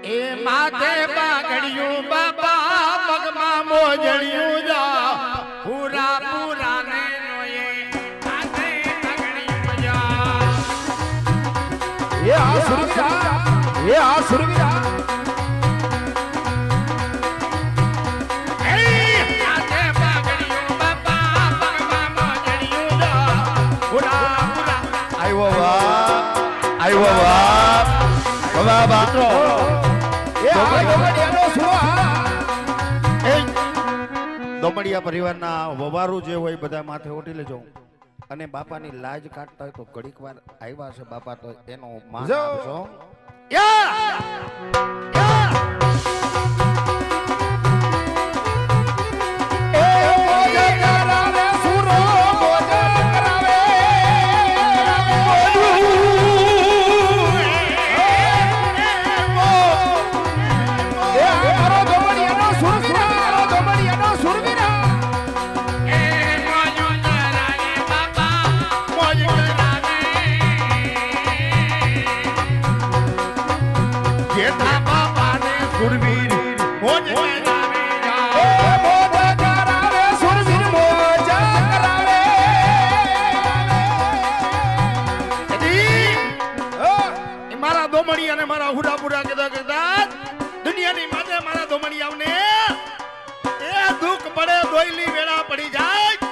એ માથે પાઘડિયું બાપા પગમાં મોજડિયું જા પૂરા પૂરા ને નોએ માથે પાઘડિયું જા એ આ સુરવીરા માથે પાઘડિયું બાપા પગમાં મોજડિયું જા પૂરા પૂરા આવ્યો બાપ વાહ બાત્રો દોમડિયા પરિવારના વવારું જે હોય બધા માથે ઓટી લેજો અને બાપાની લાજ કાઢતા હોય તો ઘડીક વાર આવ્યા છે બાપા તો એનો માન આપજો દુનિયાની માથે મારા ધોમણિયાઓને એ દુઃખ પડે દોયલી વેળા પડી જાય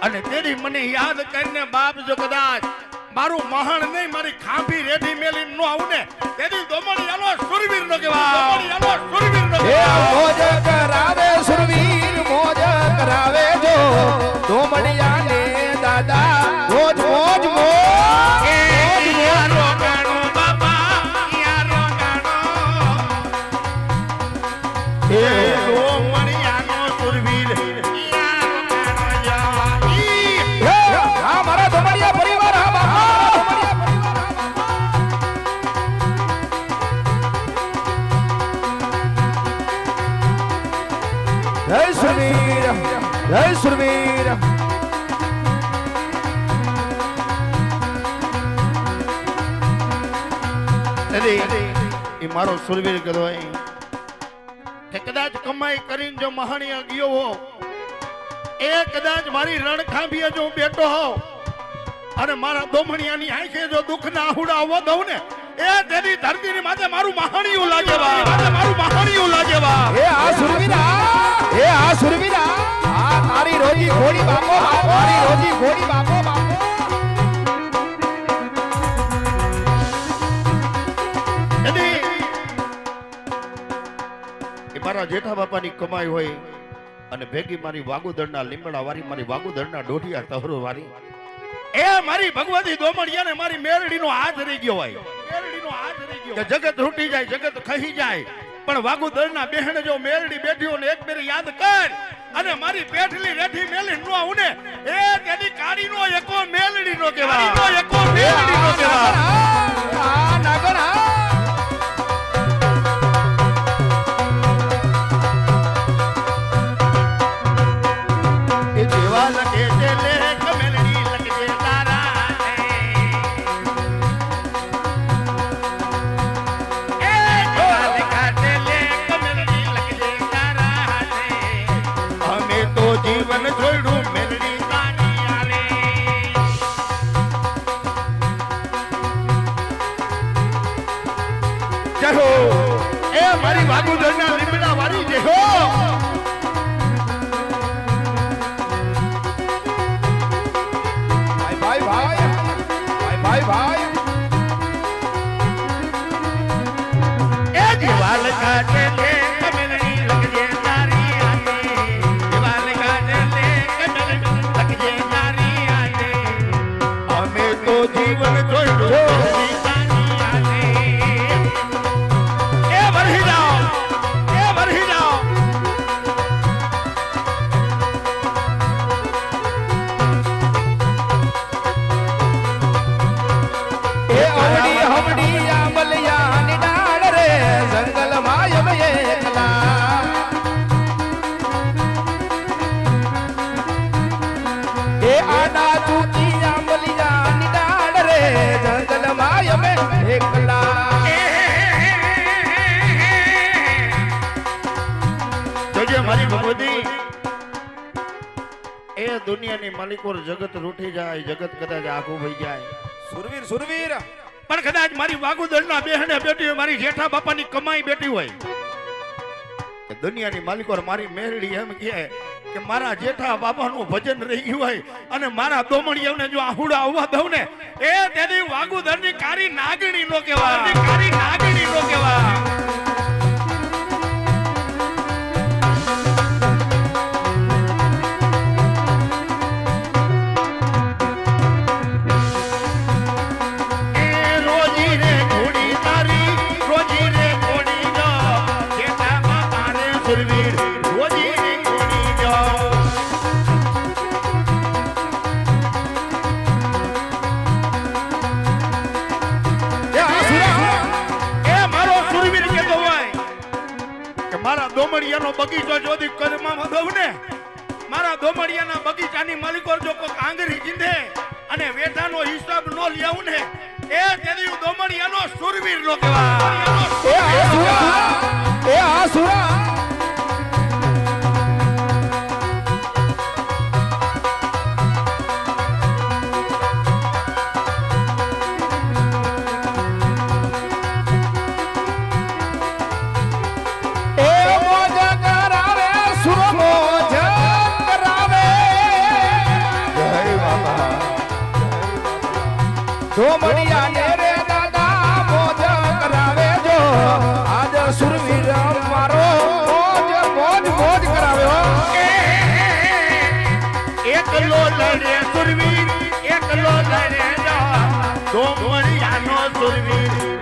અને તેરી મને યાદ કરીને બાપ જો કદાચ મારું મહાણ નહીં મારી ખાંભી રેડી મેલી નો આવું ને તેરી ધોમણિયાનો સુરવીર નો કહેવાય મોજ કરાવે સુરવીર મોજ કરાવે જો ધોમણિયાને દાદા મોજ મોજ મોજ જય સુરવીર એ મારો સુરવીર કહેવાય કે કદાચ કમાઈ કરીને જો મહાણીયા ગયો હો એ કદાચ મારી રણખાંભીએ જો બેઠો હો અને મારા દોમણિયાની આંખે જો દુઃખના આહુડા આવવા દઉં ને એ તેની ધરતીની માથે મારું મહાણીયું લાગે એ આ સુરવીરા આ તારી રોજી ઘોડી બાપો મારા જેઠા બાપાની કમાઈ હોય અને ભેગી મારી વાગુદળના લીમડા વાળી મારી વાગુદળના ડોઢિયા તહરો વાળી એ મારી ભગવતી દોમડિયા ને મારી મેરડીનો હાથ રહી ગયો હોય કે જગત રૂટી જાય જગત ખહી જાય પણ વાગુદળના બહેણ જો મેરડી બેઠીઓ ને એક મેરી યાદ કર અને મારી પેઠલી રેઠી મેલી નો આવું ને એ તેની કાળીનો એકો મેલડીનો કહેવાય આ નાગર જીવન છોડ્યું મેલડી કાની આલે જહો એ મારી વાગુદળના લીમડા વાળી જહો ભાઈ એ જીવાલ કાટે લે કમેલડી લગજે તારી આતે જીવાલ કાટે લે કમેલડી લગજે તારી આતે અમે તો જીવન છોડ્યું તારી આતે એ વરહી જાઓ એ અવડી હવડી આંબલિયા ની ડાળ રે જંગલ માં મારી ભગવતી એ દુનિયાની માલિકોર જગત રૂઠી જાય, જગત કદાચ આખું થઈ જાય, સુરવીર સુરવીર પણ કદાચ મારી વાગુદરના બેહને બેટી હોય, મારી જેઠા બાપાની કમાઈ બેટી હોય, કે દુનિયાની માલિકોર મારી મેરડી એમ કહે કે મારા જેઠા બાપાનું ભજન રહી ગયું હોય અને મારા દોમડિયાને જો આહુડા આવવા દઉં ને એ તેની વાગુદરની કારી નાગણી નો કહેવાય, કારી નાગણી નો કહેવાય. દોમડિયાનો બગીચો જોદી કદમાં દઉં ને મારા દોમડિયાના બગીચાની માલિકો જો કોઈ આંગળી ચીંધે અને વેઠાનો હિસાબ નો લેવું ને એ તેની દોમડિયાનો સુરવીર નો કહેવાય. એ આસુરા ધોમડિયા ને રે દાદા મોજ કરાવે જો આજ સુરવીર મારો મોજ મોજ મોજ કરાવે હો. એકલો લડે સુરવીર, એકલો લડે ધોમડિયાનો સુરવીર.